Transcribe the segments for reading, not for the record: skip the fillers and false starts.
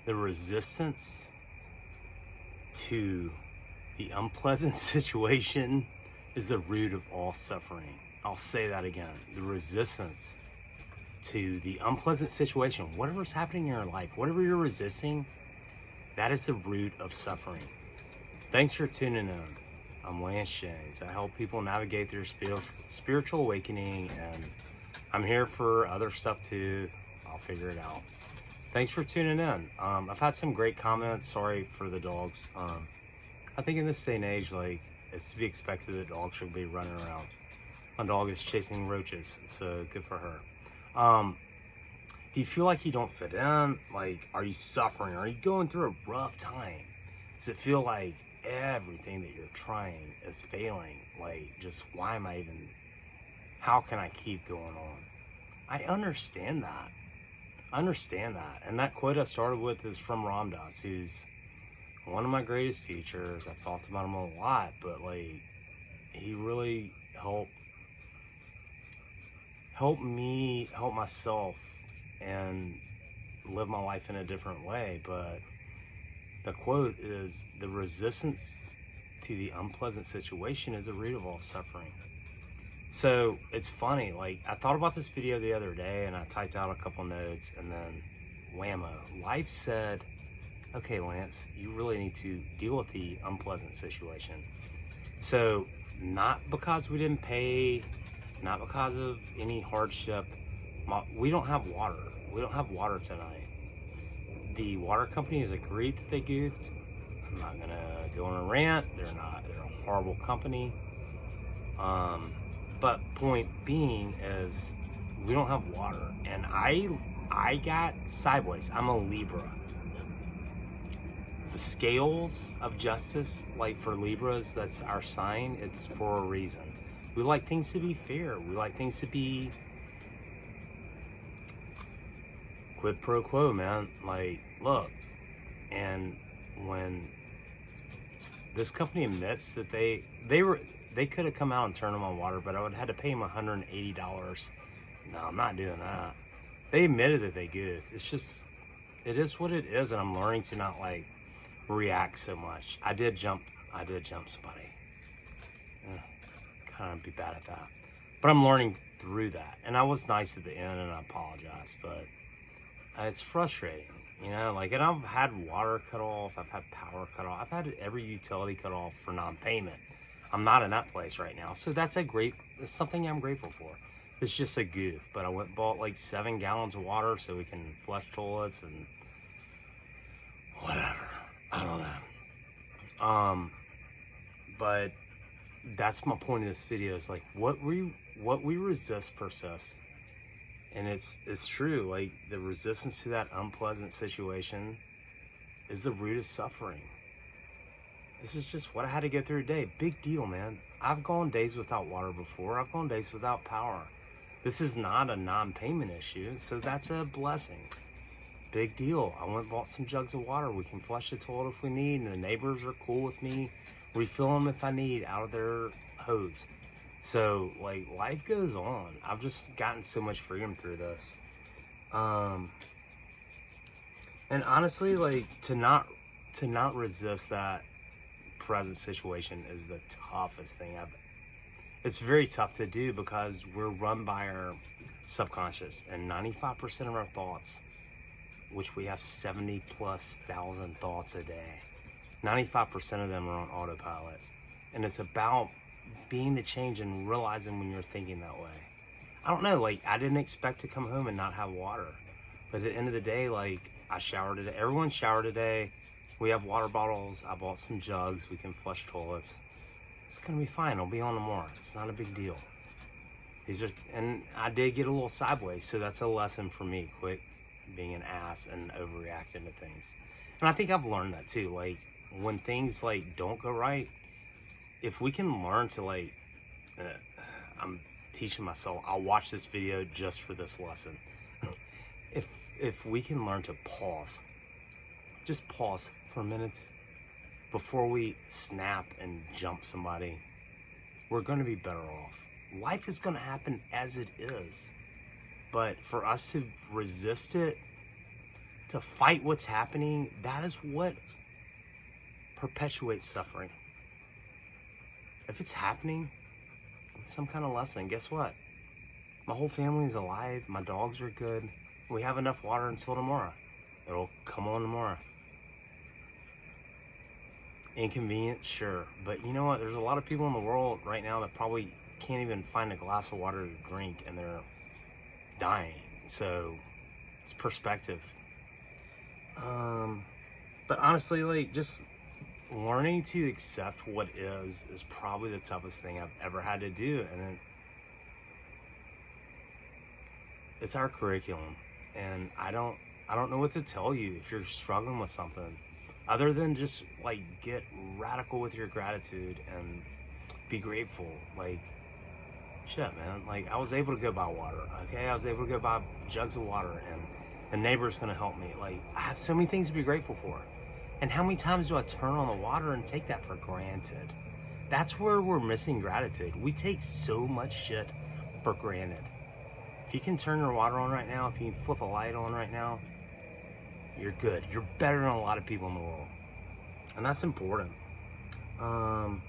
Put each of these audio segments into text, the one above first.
The resistance to the unpleasant situation is the root of all suffering. I'll say that again. The resistance to the unpleasant situation, whatever's happening in your life, whatever you're resisting, that is the root of suffering. Thanks for tuning in. I'm Lance James. I help people navigate their spiritual awakening, and I'm here for other stuff too. I'll figure it out. Thanks for tuning in. I've had some great comments. Sorry for the dogs. I think in this day and age, like, it's to be expected that dogs should be running around. My dog is chasing roaches, so good for her. Do you feel like you don't fit in? Like, are you suffering? Are you going through a rough time? Does it feel like everything that you're trying is failing? Like, just why am I even, how can I keep going on? I understand that. And that quote I started with is from Ram Dass, who's one of my greatest teachers. I've talked about him a lot, but like, he really helped me help myself and live my life in a different way. But the quote is, the resistance to the unpleasant situation is the root of all suffering. So it's funny, like, I thought about this video the other day and I typed out a couple notes, and then whammo, life said, okay, Lance, you really need to deal with the unpleasant situation. So not because we didn't pay, not because of any hardship. We don't have water. We don't have water tonight. The water company has agreed that they goofed. I'm not gonna go on a rant. They're a horrible company. But point being is, we don't have water, and I got sideways. I'm a Libra. The scales of justice, like for Libras, that's our sign. It's for a reason. We like things to be fair. We like things to be quid pro quo, man. Like, look, and when this company admits that they could have come out and turned them on water, but I would have had to pay them $180. No, I'm not doing that. They admitted that they goofed. It's just, it is what it is, and I'm learning to not like react so much. I did jump somebody. Kind of be bad at that, but I'm learning through that. And I was nice at the end, and I apologize, but it's frustrating, you know. Like, and I've had water cut off, I've had power cut off, I've had every utility cut off for non-payment. I'm not in that place right now, so it's something I'm grateful for. It's just a goof, but I went and bought like 7 gallons of water so we can flush toilets and whatever. I don't know. But that's my point of this video. Is like, what we resist persists. And it's true. Like, the resistance to that unpleasant situation is the root of suffering. This is just what I had to get through today. Big deal, man. I've gone days without water before. I've gone days without power. This is not a non-payment issue, so that's a blessing. Big deal. I went and bought some jugs of water. We can flush the toilet if we need, and the neighbors are cool with me. Refill them if I need out of their hose. So, like, life goes on. I've just gotten so much freedom through this. And honestly, like, to not resist that present situation is the toughest thing it's very tough to do, because we're run by our subconscious, and 95% of our thoughts, which we have 70,000+ thoughts a day, 95% of them are on autopilot. And it's about being the change and realizing when you're thinking that way. I don't know, like, I didn't expect to come home and not have water, but at the end of the day, like, I showered today. Everyone showered today. We have water bottles. I bought some jugs. We can flush toilets. It's gonna be fine. I'll be on tomorrow. It's not a big deal. And I did get a little sideways, so that's a lesson for me. Quit being an ass and overreacting to things. And I think I've learned that too. Like, when things like don't go right, if we can learn to like, I'm teaching myself. I'll watch this video just for this lesson. If we can learn to pause, just pause for a minute before we snap and jump somebody, we're going to be better off. Life is going to happen as it is, but for us to resist it, to fight what's happening, that is what perpetuates suffering. If it's happening, it's some kind of lesson. Guess what? My whole family's alive. My dogs are good. We have enough water until tomorrow. It'll come on tomorrow. Inconvenient, sure. But you know what? There's a lot of people in the world right now that probably can't even find a glass of water to drink, and they're dying. So it's perspective. But honestly, like, just learning to accept what is probably the toughest thing I've ever had to do. And it's our curriculum. And I don't know what to tell you if you're struggling with something, other than just like get radical with your gratitude and be grateful. Like, shit, man. Like, I was able to go buy water. Okay, I was able to go buy jugs of water, and the neighbor's gonna help me. Like, I have so many things to be grateful for. And how many times do I turn on the water and take that for granted? That's where we're missing gratitude. We take so much shit for granted. If you can turn your water on right now, if you can flip a light on right now, you're good. You're better than a lot of people in the world. And that's important. And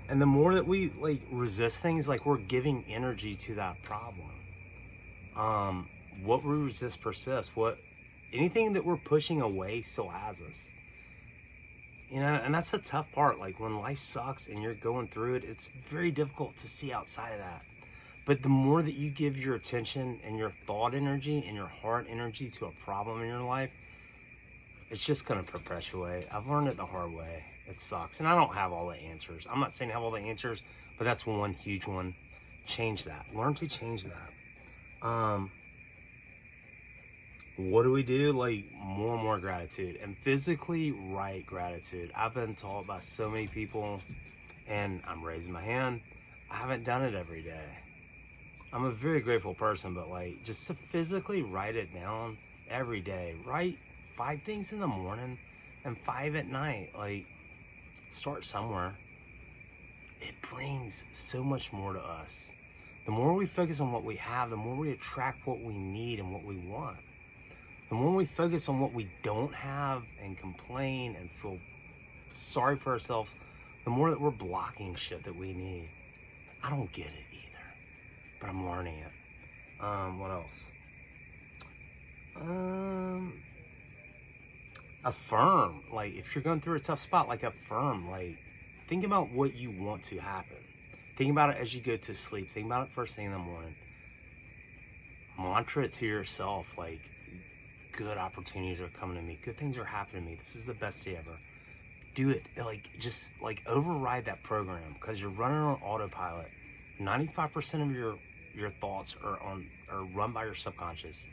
the more that we like resist things, like we're giving energy to that problem. What we resist persists. Anything that we're pushing away still has us. You know, and that's the tough part. Like, when life sucks and you're going through it, it's very difficult to see outside of that. But the more that you give your attention and your thought energy and your heart energy to a problem in your life, it's just going to perpetuate. I've learned it the hard way. It sucks. And I don't have all the answers. I'm not saying I have all the answers, but that's one huge one. Change that. Learn to change that. What do we do? Like, more and more gratitude, and physically right gratitude. I've been taught by so many people, and I'm raising my hand, I haven't done it every day. I'm a very grateful person, but like, just to physically write it down every day. Write 5 things in the morning and 5 at night. Like, start somewhere. It brings so much more to us. The more we focus on what we have, the more we attract what we need and what we want. And when we focus on what we don't have and complain and feel sorry for ourselves, the more that we're blocking shit that we need. I don't get it either, but I'm learning it. What else? Affirm. Like, if you're going through a tough spot, like, affirm. Like, think about what you want to happen. Think about it as you go to sleep. Think about it first thing in the morning. Mantra it to yourself, like, good opportunities are coming to me. Good things are happening to me. This is the best day ever. Do it. Like, just like override that program, because you're running on autopilot. 95% of your thoughts are run by your subconscious.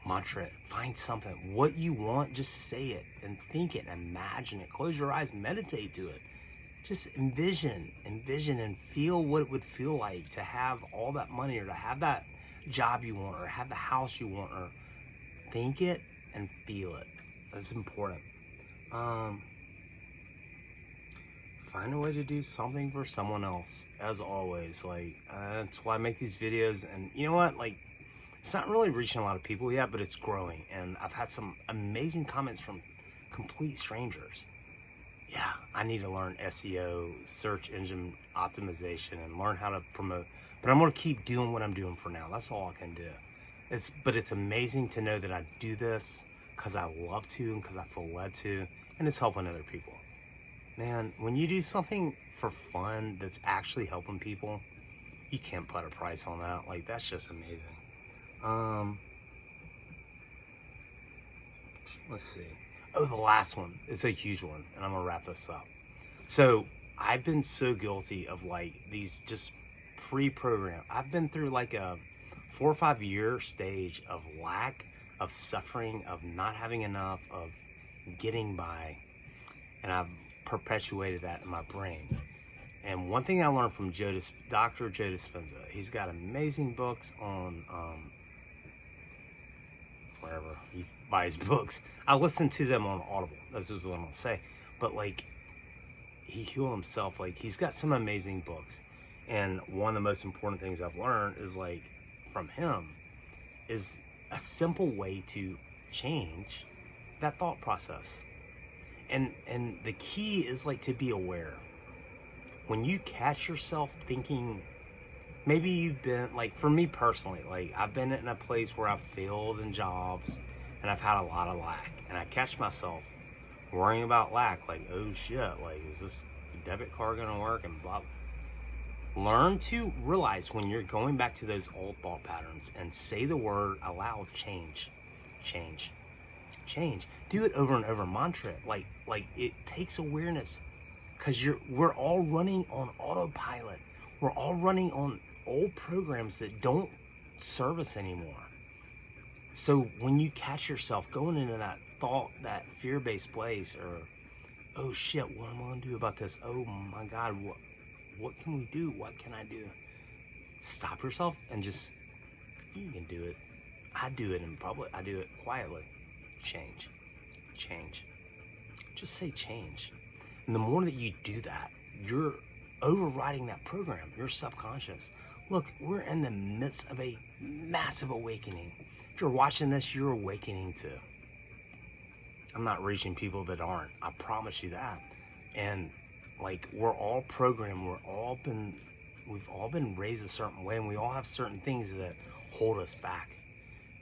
Mantra it. Find something. What you want, just say it and think it and imagine it. Close your eyes, meditate to it. Just envision and feel what it would feel like to have all that money, or to have that job you want, or have the house you want, or think it and feel it. That's important. Find a way to do something for someone else, as always. Like, that's why I make these videos. And you know what, like, it's not really reaching a lot of people yet, but it's growing, and I've had some amazing comments from complete strangers. Yeah, I need to learn SEO, search engine optimization, and learn how to promote. But I'm going to keep doing what I'm doing for now. That's all I can do. But it's amazing to know that I do this because I love to and because I feel led to, and it's helping other people. Man, when you do something for fun that's actually helping people, you can't put a price on that. Like, that's just amazing. Let's see. Oh, the last one. It's a huge one, and I'm going to wrap this up. So, I've been so guilty of, like, these just pre-programmed. I've been through, like, a 4 or 5 year stage of lack, of suffering, of not having enough, of getting by. And I've perpetuated that in my brain. And one thing I learned from Dr. Joe Dispenza, he's got amazing books on, wherever he buys books. I listen to them on Audible. That's just what I'm gonna say. But like, he healed himself. Like, he's got some amazing books. And one of the most important things I've learned is, like, from him is a simple way to change that thought process. And the key is like to be aware. When you catch yourself thinking, maybe you've been, like, for me personally, like, I've been in a place where I've failed in jobs and I've had a lot of lack, and I catch myself worrying about lack, like, oh shit, like, is this debit card gonna work, and blah. Learn to realize when you're going back to those old thought patterns and say the word aloud: change, change, change. Do it over and over, mantra it. Like it takes awareness, because we're all running on autopilot. We're all running on old programs that don't serve us anymore. So when you catch yourself going into that thought, that fear-based place, or, oh shit, what am I gonna do about this? Oh my God, what can we do? What can I do? Stop yourself and just, you can do it. I do it in public. I do it quietly. Change, change. Just say change. And the more that you do that, you're overriding that program, your subconscious. Look, we're in the midst of a massive awakening. If you're watching this, you're awakening too. I'm not reaching people that aren't. I promise you that. And like, we're all programmed. We've all been raised a certain way, and we all have certain things that hold us back.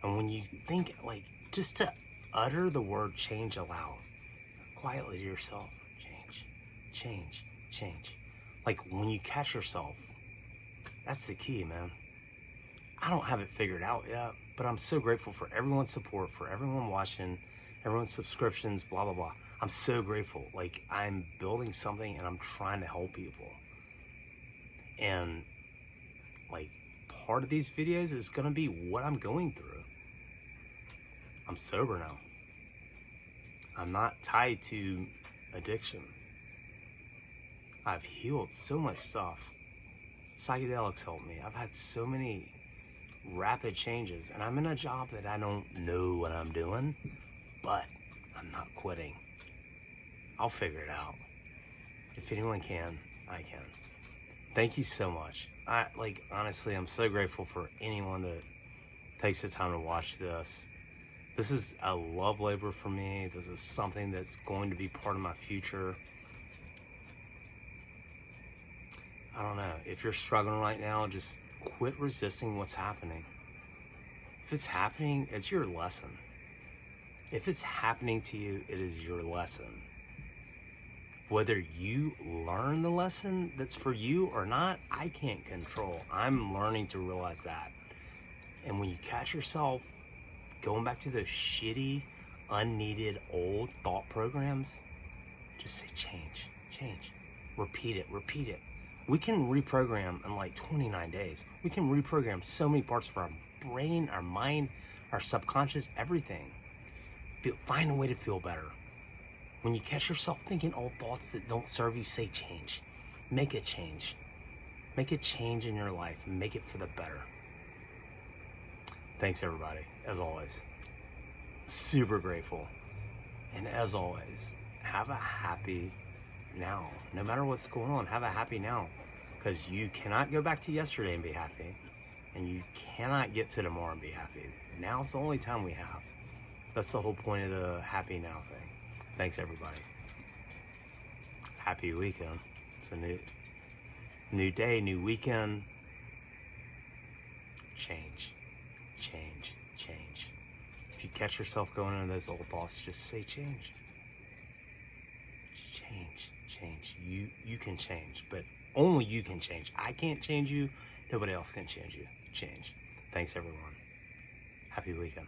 And when you think, like, just to utter the word change aloud, quietly to yourself, change, change, change. Like, when you catch yourself, that's the key, man. I don't have it figured out yet, but I'm so grateful for everyone's support, for everyone watching, everyone's subscriptions, blah, blah, blah. I'm so grateful. Like, I'm building something and I'm trying to help people. And like, part of these videos is gonna be what I'm going through. I'm sober now. I'm not tied to addiction. I've healed so much stuff. Psychedelics helped me. I've had so many rapid changes, and I'm in a job that I don't know what I'm doing, but I'm not quitting. I'll figure it out. If anyone can, I can. Thank you so much. Honestly, I'm so grateful for anyone that takes the time to watch this. This is a love labor for me. This is something that's going to be part of my future. I don't know. If you're struggling right now, just quit resisting what's happening. If it's happening, it's your lesson. If it's happening to you, it is your lesson. Whether you learn the lesson that's for you or not, I can't control. I'm learning to realize that. And when you catch yourself going back to those shitty, unneeded, old thought programs, just say change, change. Repeat it, repeat it. We can reprogram in like 29 days. We can reprogram so many parts of our brain, our mind, our subconscious, everything. Find a way to feel better. When you catch yourself thinking old thoughts that don't serve you, say change. Make a change. Make a change in your life and make it for the better. Thanks, everybody. As always, super grateful. And as always, have a happy now. No matter what's going on, have a happy now. Because you cannot go back to yesterday and be happy. And you cannot get to tomorrow and be happy. Now's the only time we have. That's the whole point of the happy now thing. Thanks, everybody. Happy weekend. It's a new day, new weekend. Change, change, change. If you catch yourself going into those old thoughts, just say change. Change, change. You can change, but only you can change. I can't change you. Nobody else can change you. Change. Thanks, everyone. Happy weekend.